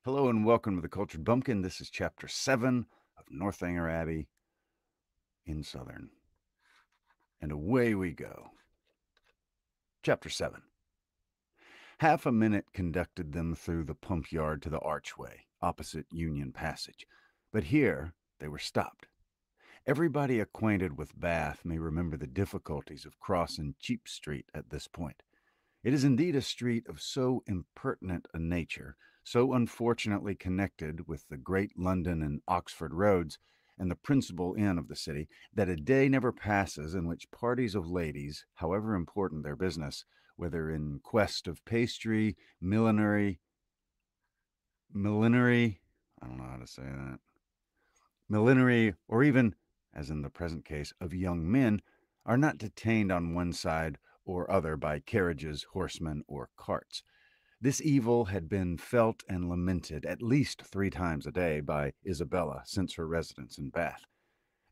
Hello and welcome to the Cultured Bumpkin. This is Chapter 7 of Northanger Abbey in Southern. And away we go. Chapter 7. Half a minute conducted them through the pump yard to the archway, opposite Union Passage. But here they were stopped. Everybody acquainted with Bath may remember the difficulties of crossing Cheap Street at this point. It is indeed a street of so impertinent a nature, so unfortunately connected with the great London and Oxford roads and the principal inn of the city, that a day never passes in which parties of ladies, however important their business, whether in quest of pastry, millinery, I don't know how to say that, millinery, or even, as in the present case, of young men, are not detained on one side or other by carriages, horsemen, or carts. This evil had been felt and lamented at least 3 times a day by Isabella since her residence in Bath,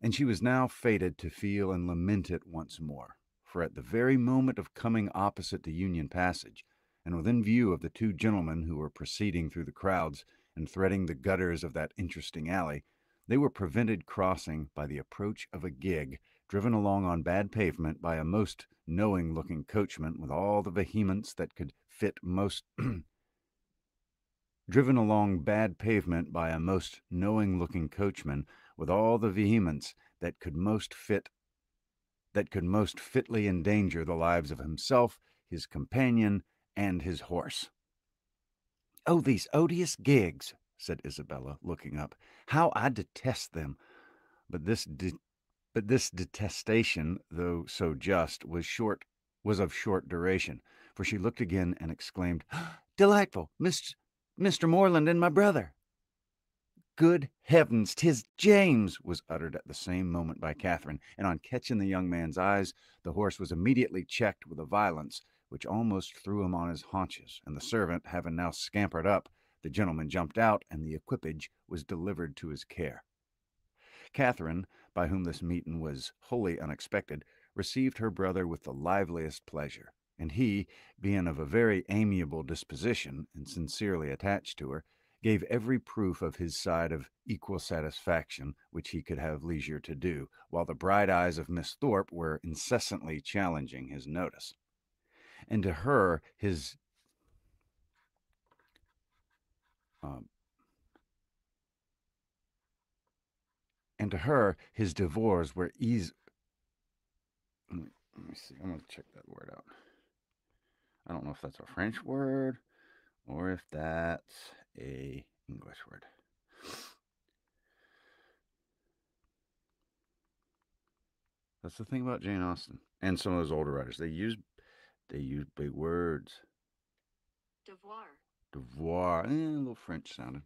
and she was now fated to feel and lament it once more, for at the very moment of coming opposite the Union Passage, and within view of the 2 gentlemen who were proceeding through the crowds and threading the gutters of that interesting alley, they were prevented crossing by the approach of a gig driven along on bad pavement by a most knowing-looking coachman with all the vehemence that could fit most driven along bad pavement by a most knowing-looking coachman with all the vehemence that could most fitly endanger the lives of himself, his companion, and his horse. "Oh, these odious gigs," said Isabella, looking up. "How I detest them!" But this detestation, though so just, was of short duration, for she looked again and exclaimed, "Delightful! Mr. Morland and my brother!" "Good heavens, 'tis James!" was uttered at the same moment by Catherine, and on catching the young man's eyes, the horse was immediately checked with a violence which almost threw him on his haunches, and the servant having now scampered up, the gentleman jumped out, and the equipage was delivered to his care. Catherine, by whom this meeting was wholly unexpected, received her brother with the liveliest pleasure, and he, being of a very amiable disposition and sincerely attached to her, gave every proof of his side of equal satisfaction which he could have leisure to do, while the bright eyes of Miss Thorpe were incessantly challenging his notice. And to her his devoirs were easy. Let me see. I'm going to check that word out. I don't know if that's a French word or if that's a English word. That's the thing about Jane Austen and some of those older writers. They use big words. Devoir. A little French sounding.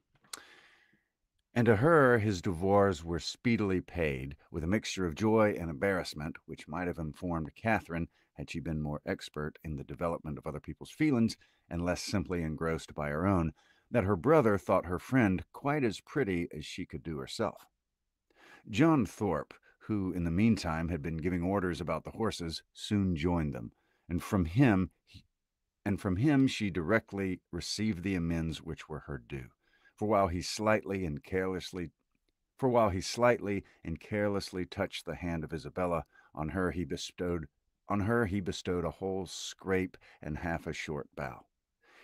And to her his devoirs were speedily paid, with a mixture of joy and embarrassment, which might have informed Catherine had she been more expert in the development of other people's feelings and less simply engrossed by her own, that her brother thought her friend quite as pretty as she could do herself. John Thorpe, who in the meantime had been giving orders about the horses, soon joined them, and from him she directly received the amends which were her due. For while he slightly and carelessly touched the hand of Isabella, on her he bestowed a whole scrape and half a short bow.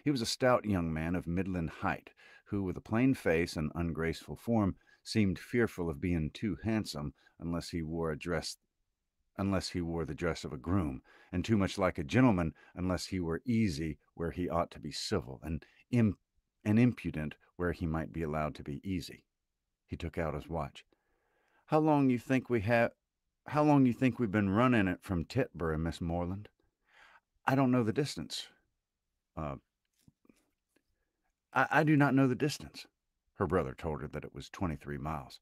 He was a stout young man of middling height, who, with a plain face and ungraceful form, seemed fearful of being too handsome unless he wore the dress of a groom, and too much like a gentleman unless he were easy where he ought to be civil, and impudent where he might be allowed to be easy. He took out his watch. How long you think we've been running it from Titborough, Miss Morland?" "I don't know the distance." I do not know the distance." Her brother told her that it was 23 miles.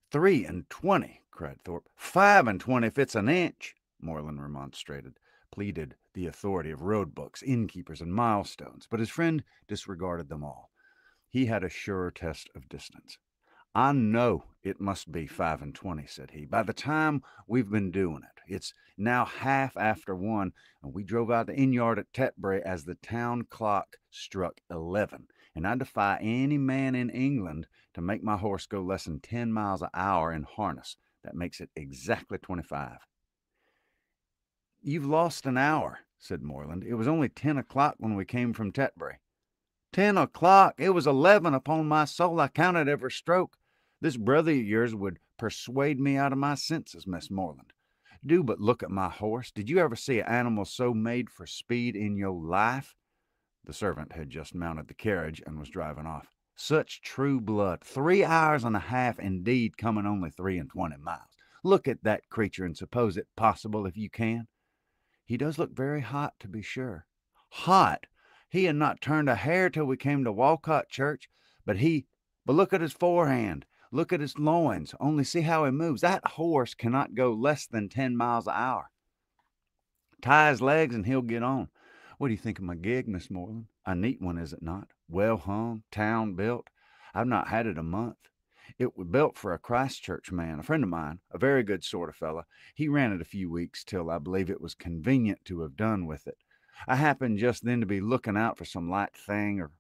"3 and 20!" cried Thorpe. "5 and 20 if it's an inch," Morland remonstrated, pleaded the authority of road books, innkeepers, and milestones, but his friend disregarded them all. He had a surer test of distance. I know it must be 5:20, said he. By the time we've been doing it, it's now half after 1, and we drove out the inn yard at Tetbury as the town clock struck 11. And I defy any man in England to make my horse go less than 10 miles an hour in harness. That makes it exactly 25. You've lost an hour, said Moreland. It was only 10 o'clock when we came from Tetbury. 10 o'clock! It was 11, upon my soul. I counted every stroke. This brother of yours would persuade me out of my senses, Miss Moreland. Do but look at my horse. Did you ever see an animal so made for speed in your life? The servant had just mounted the carriage and was driving off. Such true blood. 3 hours and a half, indeed, coming only 3 and 20 miles. Look at that creature and suppose it possible if you can. He does look very hot, to be sure. Hot! He had not turned a hair till we came to Walcott Church, but look at his forehand. Look at his loins. Only see how he moves. That horse cannot go less than 10 miles an hour. Tie his legs and he'll get on. What do you think of my gig, Miss Moreland? A neat one, is it not? Well hung, town built. I've not had it a month. It was built for a Christchurch man, a friend of mine, a very good sort of fellow. He ran it a few weeks till I believe it was convenient to have done with it. I happened just then to be looking out for some light thing of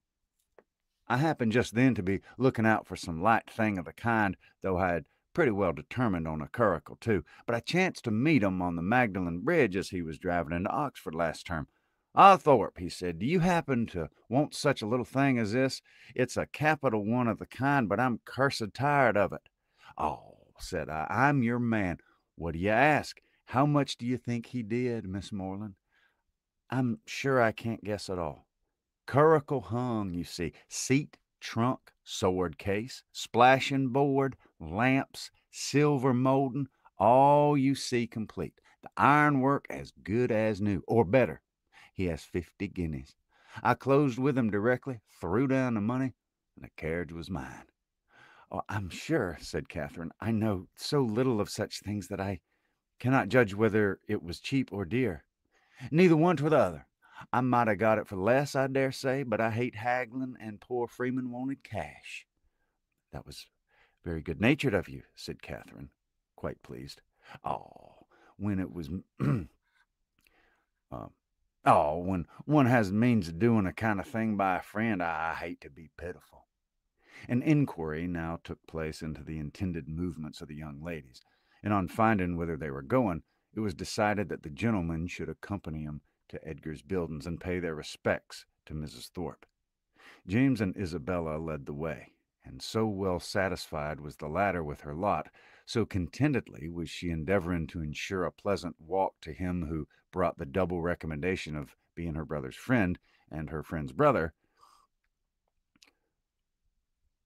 the kind, though I had pretty well determined on a curricle too. But I chanced to meet him on the Magdalen Bridge as he was driving into Oxford last term. "Ah, Thorpe," he said, "do you happen to want such a little thing as this? It's a capital one of the kind, but I'm cursed tired of it." "Oh," said I, "I'm your man. What do you ask? How much do you think he did, Miss Moreland?" "I'm sure I can't guess at all." "Curricle hung, you see, seat, trunk, sword case, splashing board, lamps, silver molding, all you see complete. The ironwork as good as new, or better. He has 50 guineas. I closed with him directly, threw down the money, and the carriage was mine." "Oh, I'm sure," said Catherine, "I know so little of such things that I cannot judge whether it was cheap or dear." "Neither one to the other. I might have got it for less, I dare say, but I hate haggling, and poor Freeman wanted cash." "That was very good-natured of you," said Catherine, quite pleased. "Oh, when it was when one has means of doing a kind of thing by a friend, I hate to be pitiful." An inquiry now took place into the intended movements of the young ladies, and on finding whither they were going, it was decided that the gentlemen should accompany them to Edgar's Buildings and pay their respects to Mrs. Thorpe. James and Isabella led the way, and so well satisfied was the latter with her lot, so contentedly was she endeavoring to ensure a pleasant walk to him who brought the double recommendation of being her brother's friend and her friend's brother,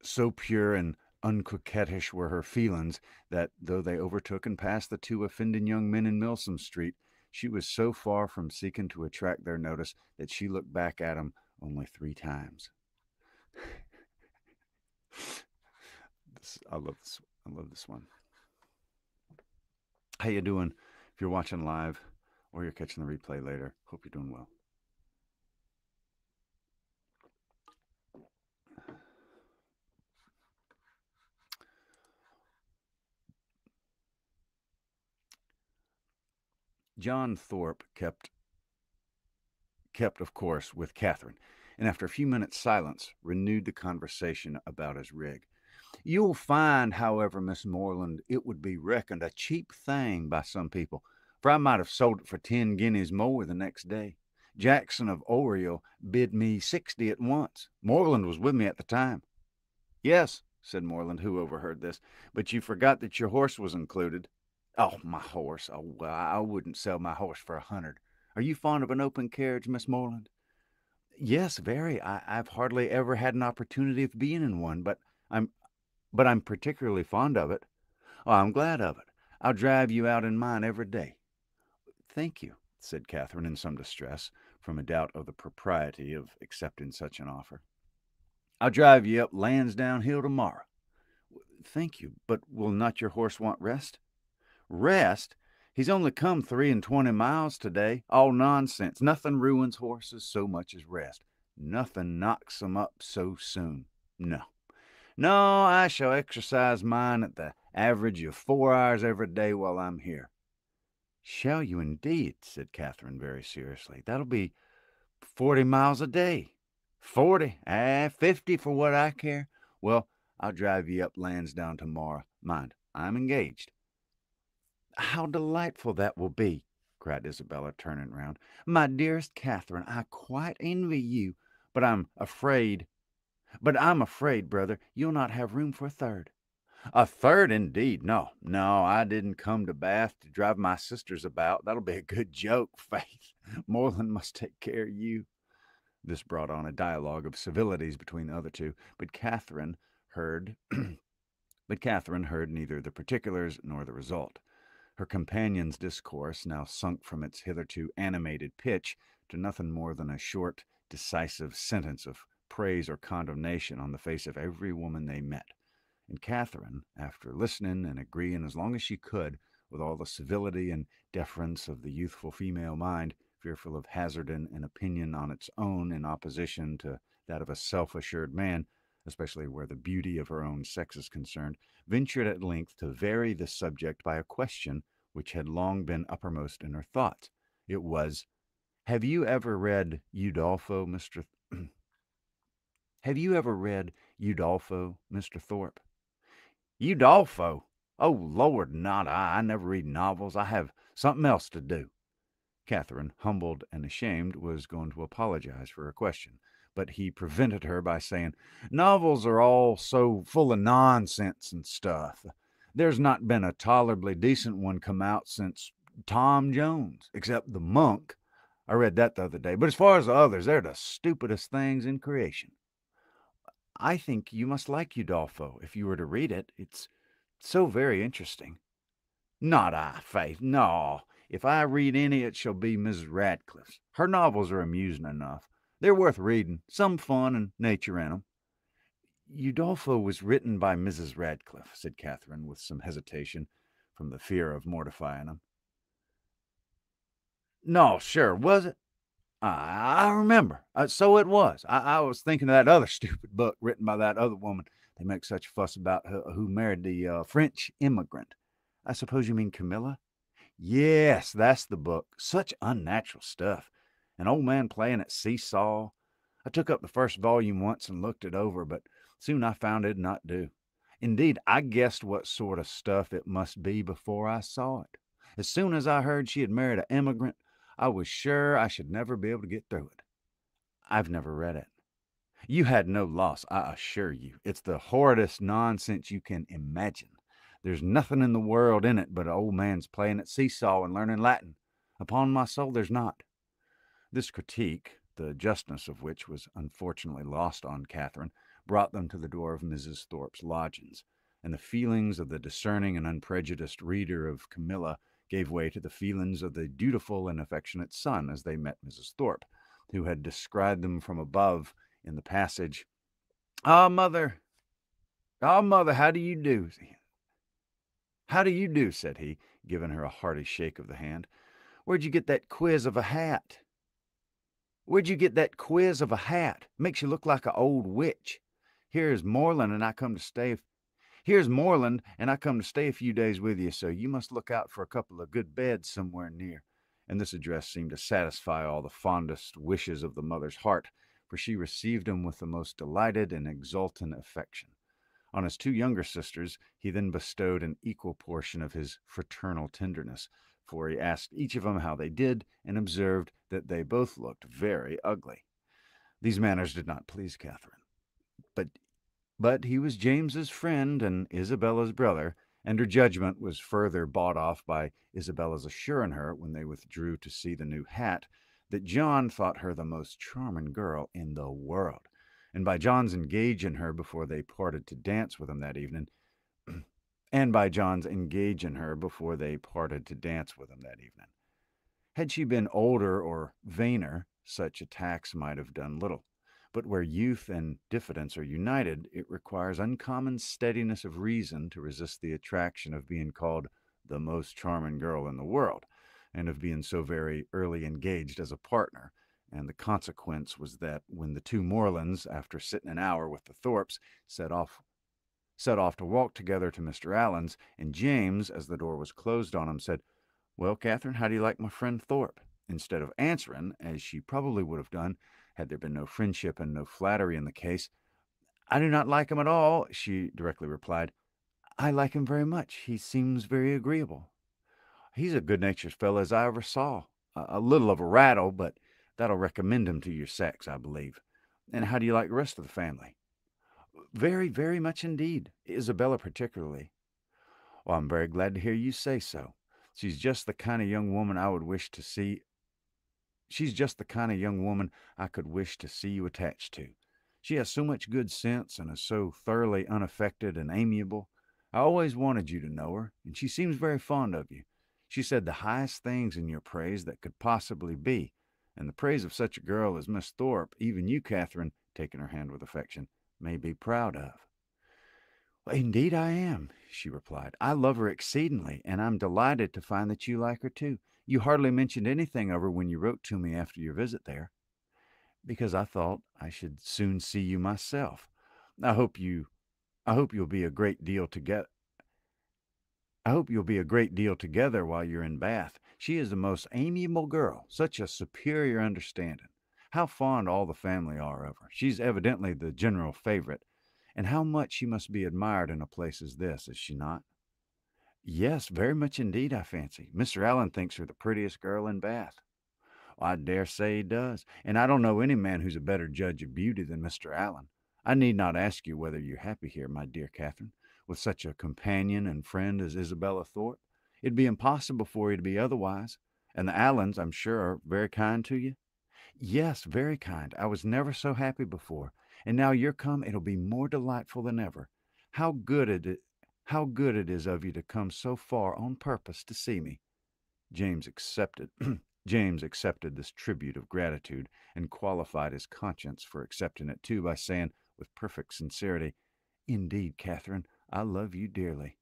so pure and uncoquettish were her feelings that, though they overtook and passed the two offending young men in Milsom Street, she was so far from seeking to attract their notice that she looked back at them only 3 times. I love this one. How you doing? If you're watching live or you're catching the replay later, hope you're doing well. John Thorpe kept, of course, with Catherine, and after a few minutes' silence, renewed the conversation about his rig. "You'll find, however, Miss Moreland, it would be reckoned a cheap thing by some people, for I might have sold it for 10 guineas more the next day. Jackson of Oriel bid me 60 at once. Moreland was with me at the time." "Yes," said Moreland, who overheard this, "but you forgot that your horse was included." "Oh, my horse! Oh, well, I wouldn't sell my horse for 100. Are you fond of an open carriage, Miss Moreland?" "Yes, very. I've hardly ever had an opportunity of being in one, but I'm particularly fond of it." "Oh, I'm glad of it. I'll drive you out in mine every day." "Thank you," said Catherine in some distress, from a doubt of the propriety of accepting such an offer. "I'll drive you up Lansdowne Hill tomorrow." "Thank you, but will not your horse want rest?" "Rest? He's only come 3 and 20 miles today. All nonsense. Nothing ruins horses so much as rest. Nothing knocks 'em up so soon. No. No, I shall exercise mine at the average of 4 hours every day while I'm here. Shall you indeed? Said Catherine very seriously. That'll be 40 miles a day. 40? 50 for what I care. Well, I'll drive you up Lansdowne tomorrow. Mind, I'm engaged. How delightful that will be, cried Isabella, turning round. My dearest Catherine, I quite envy you, but I'm afraid, brother, you'll not have room for a third. A third, indeed. No, I didn't come to Bath to drive my sisters about. That'll be a good joke, Faith. Moreland must take care of you. This brought on a dialogue of civilities between the other two, but Catherine heard neither the particulars nor the result. Her companion's discourse now sunk from its hitherto animated pitch to nothing more than a short, decisive sentence of praise or condemnation on the face of every woman they met. And Catherine, after listening and agreeing as long as she could with all the civility and deference of the youthful female mind, fearful of hazarding an opinion on its own in opposition to that of a self-assured man, especially where the beauty of her own sex is concerned, ventured at length to vary the subject by a question which had long been uppermost in her thoughts. It was, "Have you ever read Udolpho, Mr. Have you ever read Udolpho, Mr. Thorpe?" Udolpho? Oh, Lord, not I. I never read novels. I have something else to do. Catherine, humbled and ashamed, was going to apologize for her question, but he prevented her by saying, "Novels are all so full of nonsense and stuff. There's not been a tolerably decent one come out since Tom Jones, except The Monk. I read that the other day. But as far as the others, they're the stupidest things in creation." "I think you must like Udolpho if you were to read it. It's so very interesting." "Not I, Faith. No. If I read any, it shall be Mrs. Radcliffe's. Her novels are amusing enough. They're worth reading. Some fun and nature in 'em." "Udolpho was written by Mrs. Radcliffe," said Catherine, with some hesitation, from the fear of mortifying him. "No, sure, was it? I remember. So it was. I was thinking of that other stupid book written by that other woman they make such a fuss about, who married the French immigrant. I suppose you mean Camilla?" "Yes, that's the book. Such unnatural stuff. An old man playing at seesaw. I took up the first volume once and looked it over, but soon I found it'd not do. Indeed, I guessed what sort of stuff it must be before I saw it. As soon as I heard she had married an immigrant, I was sure I should never be able to get through it." "I've never read it." "You had no loss, I assure you. It's the horridest nonsense you can imagine. There's nothing in the world in it but an old man's playing at seesaw and learning Latin. Upon my soul, there's not." This critique, the justness of which was unfortunately lost on Catherine, brought them to the door of Mrs. Thorpe's lodgings, and the feelings of the discerning and unprejudiced reader of Camilla gave way to the feelings of the dutiful and affectionate son as they met Mrs. Thorpe, who had descried them from above in the passage. Mother, how do you do?" "How do you do?" said he, giving her a hearty shake of the hand. "Where'd you get that quiz of a hat? Makes you look like an old witch. Here's Moreland, and I come to stay a few days with you, so you must look out for a couple of good beds somewhere near." And this address seemed to satisfy all the fondest wishes of the mother's heart, for she received him with the most delighted and exultant affection. On his two younger sisters he then bestowed an equal portion of his fraternal tenderness, for he asked each of them how they did, and observed that they both looked very ugly. These manners did not please Catherine, but he was James's friend and Isabella's brother, and her judgment was further bought off by Isabella's assuring her, when they withdrew to see the new hat, that John thought her the most charming girl in the world, and by John's engaging her before they parted to dance with him that evening. Had she been older or vainer, such attacks might have done little. But where youth and diffidence are united, it requires uncommon steadiness of reason to resist the attraction of being called the most charming girl in the world, and of being so very early engaged as a partner. And the consequence was that when the two Morlands, after sitting an hour with the Thorpes, set off set off to walk together to Mr. Allen's, and James, as the door was closed on him, said, "Well, Catherine, how do you like my friend Thorpe?" Instead of answering, as she probably would have done had there been no friendship and no flattery in the case, "I do not like him at all," she directly replied. "I like him very much. He seems very agreeable. He's a good-natured fellow as I ever saw. A little of a rattle, but that'll recommend him to your sex, I believe. And how do you like the rest of the family?" "Very, very much indeed. Isabella particularly." "Well, I'm very glad to hear you say so. She's just the kind of young woman I would wish to see She's just the kind of young woman I could wish to see you attached to. She has so much good sense and is so thoroughly unaffected and amiable. I always wanted you to know her, and she seems very fond of you. She said the highest things in your praise that could possibly be, and the praise of such a girl as Miss Thorpe, even you, Catherine," taking her hand with affection, "may be proud of." "Well, indeed I am," she replied. "I love her exceedingly, and I'm delighted to find that you like her too. You hardly mentioned anything of her when you wrote to me after your visit there." "Because I thought I should soon see you myself. I hope you I hope you'll be a great deal together. I hope you'll be a great deal together while you're in Bath. She is the most amiable girl, such a superior understanding. How fond all the family are of her. She's evidently the general favorite. And how much she must be admired in a place as this, is she not?" "Yes, very much indeed, I fancy. Mr. Allen thinks her the prettiest girl in Bath." "I dare say he does, and I don't know any man who's a better judge of beauty than Mr. Allen. I need not ask you whether you're happy here, my dear Catherine, with such a companion and friend as Isabella Thorpe. It'd be impossible for you to be otherwise. And the Allens, I'm sure, are very kind to you." "Yes, very kind. I was never so happy before, and now you're come, it'll be more delightful than ever. How good it is of you to come so far on purpose to see me." James accepted James accepted this tribute of gratitude and qualified his conscience for accepting it too by saying with perfect sincerity, "Indeed, Catherine, I love you dearly."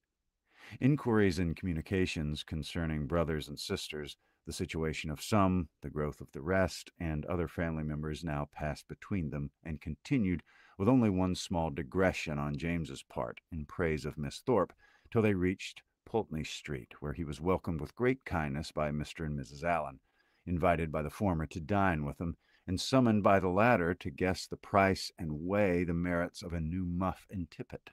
Inquiries and communications concerning brothers and sisters, the situation of some, the growth of the rest, and other family members now passed between them and continued, with only one small digression on James's part in praise of Miss Thorpe, till they reached Pulteney Street, where he was welcomed with great kindness by Mr. and Mrs. Allen, invited by the former to dine with them, and summoned by the latter to guess the price and weigh the merits of a new muff and tippet.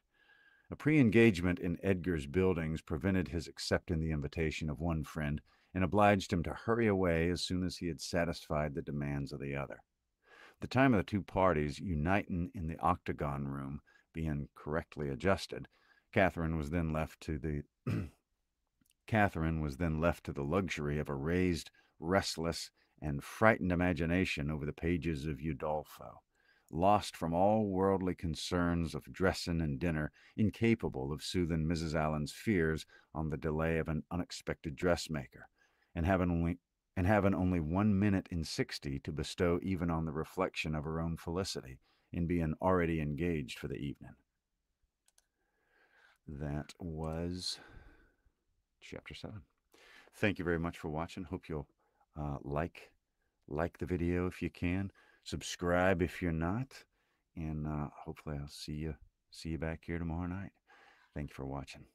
A pre-engagement in Edgar's buildings prevented his accepting the invitation of one friend and obliged him to hurry away as soon as he had satisfied the demands of the other. The time of the two parties uniting in the octagon room being correctly adjusted, Catherine was then left to the Catherine was then left to the luxury of a raised, restless, and frightened imagination over the pages of Udolpho, lost from all worldly concerns of dressing and dinner, incapable of soothing Mrs. Allen's fears on the delay of an unexpected dressmaker, and having only 1 minute in 60 to bestow even on the reflection of her own felicity in being already engaged for the evening. That was chapter 7. Thank you very much for watching. Hope you'll like the video if you can, subscribe if you're not, and hopefully I'll see you back here tomorrow night. Thank you for watching.